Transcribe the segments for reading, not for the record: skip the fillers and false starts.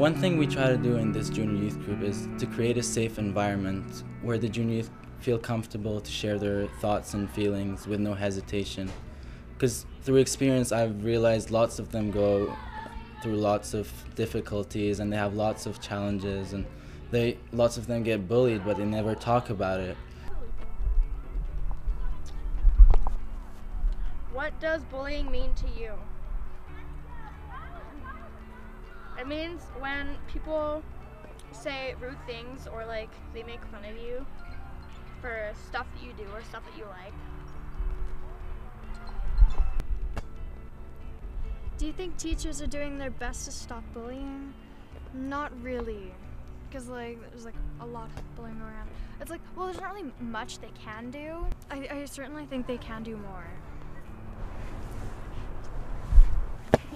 One thing we try to do in this junior youth group is to create a safe environment where the junior youth feel comfortable to share their thoughts and feelings with no hesitation. Because through experience, I've realized lots of them go through lots of difficulties and they have lots of challenges, and lots of them get bullied, but they never talk about it. What does bullying mean to you? It means when people say rude things or like they make fun of you for stuff that you do or stuff that you like. Do you think teachers are doing their best to stop bullying? Not really, because there's a lot of bullying around. It's like, well, there's not really much they can do. I certainly think they can do more.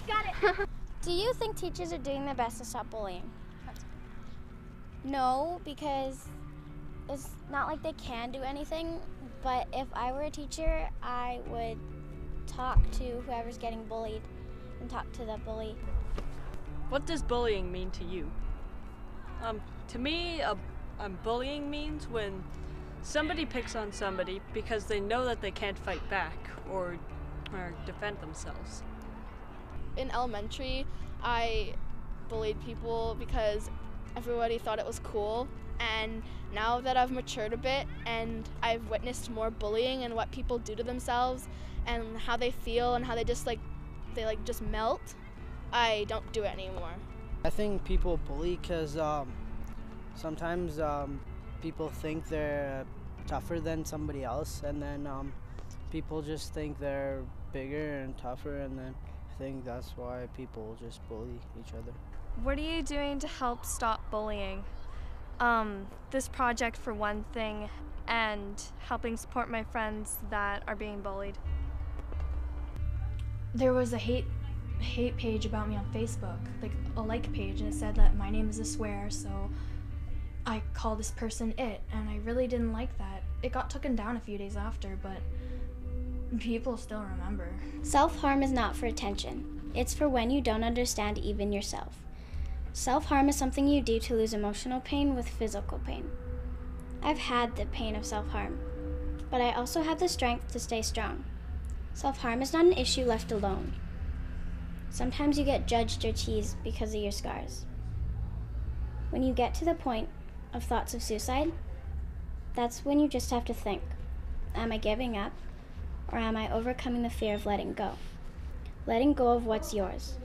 Got it. Do you think teachers are doing their best to stop bullying? No, because it's not like they can do anything, but if I were a teacher, I would talk to whoever's getting bullied and talk to the bully. What does bullying mean to you? To me, bullying means when somebody picks on somebody because they know that they can't fight back or defend themselves. In elementary, I bullied people because everybody thought it was cool, and now that I've matured a bit and I've witnessed more bullying and what people do to themselves and how they feel and how they just melt, I don't do it anymore. I think people bully because sometimes people think they're tougher than somebody else, and then people just think they're bigger and tougher, and then I think that's why people just bully each other. What are you doing to help stop bullying? This project for one thing, and helping support my friends that are being bullied. There was a hate page about me on Facebook, like a like page, and it said that my name is a swear, so I called this person it, and I really didn't like that. It got taken down a few days after, but people still remember. Self-harm is not for attention. It's for when you don't understand even yourself. Self-harm is something you do to lose emotional pain with physical pain. I've had the pain of self-harm, but I also have the strength to stay strong. Self-harm is not an issue left alone. Sometimes you get judged or teased because of your scars. When you get to the point of thoughts of suicide, that's when you just have to think, am I giving up, or am I overcoming the fear of letting go? Letting go of what's yours.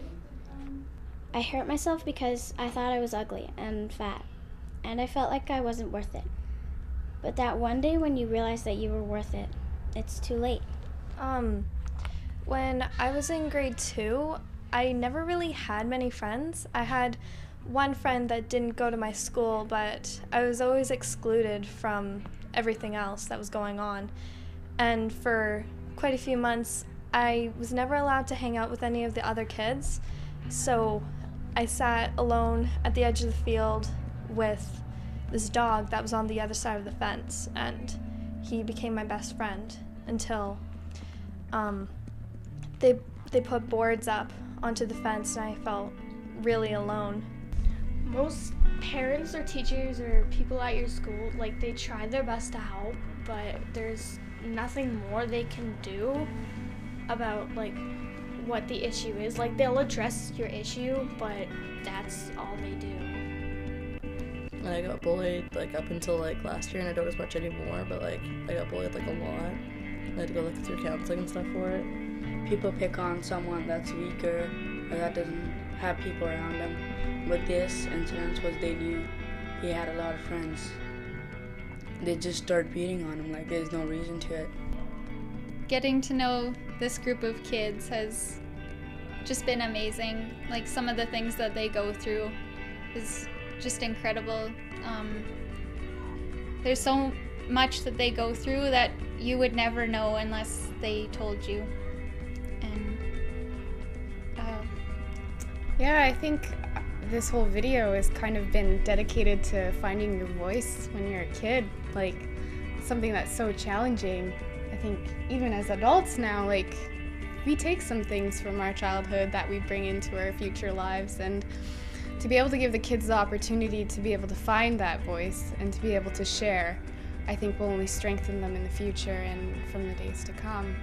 I hurt myself because I thought I was ugly and fat, and I felt like I wasn't worth it. But that one day when you realize that you were worth it, it's too late. When I was in grade 2, I never really had many friends. I had one friend that didn't go to my school, but I was always excluded from everything else that was going on. And for quite a few months, I was never allowed to hang out with any of the other kids. So I sat alone at the edge of the field with this dog that was on the other side of the fence, and he became my best friend until they put boards up onto the fence, and I felt really alone. Most parents or teachers or people at your school, they try their best to help, but there's nothing more they can do about what the issue is. They'll address your issue, but that's all they do. I got bullied up until last year, and I don't as much anymore, but I got bullied a lot. I had to go through counseling and stuff for it. People pick on someone that's weaker or that doesn't have people around them. But this incident was they knew he had a lot of friends. They just start beating on him there's no reason to it. Getting to know this group of kids has just been amazing. Some of the things that they go through is just incredible. There's so much that they go through that you would never know unless they told you. And yeah, I think this whole video has kind of been dedicated to finding your voice when you're a kid, something that's so challenging. I think even as adults now, we take some things from our childhood that we bring into our future lives, and to be able to give the kids the opportunity to be able to find that voice and to be able to share, I think will only strengthen them in the future and from the days to come.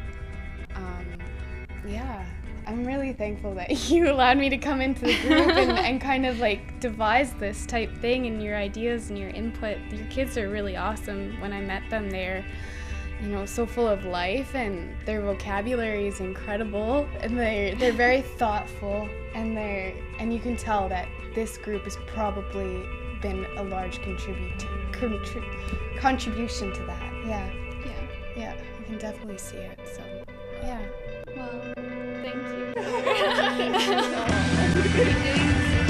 Yeah, I'm really thankful that you allowed me to come into the group and kind of like devise this type thing, and your ideas and your input. Your kids are really awesome. When I met them, they're, you know, so full of life, and their vocabulary is incredible, and they're very thoughtful, and you can tell that this group has probably been a large contribution to that. Yeah, you can definitely see it. So, yeah. Well, thank you for doing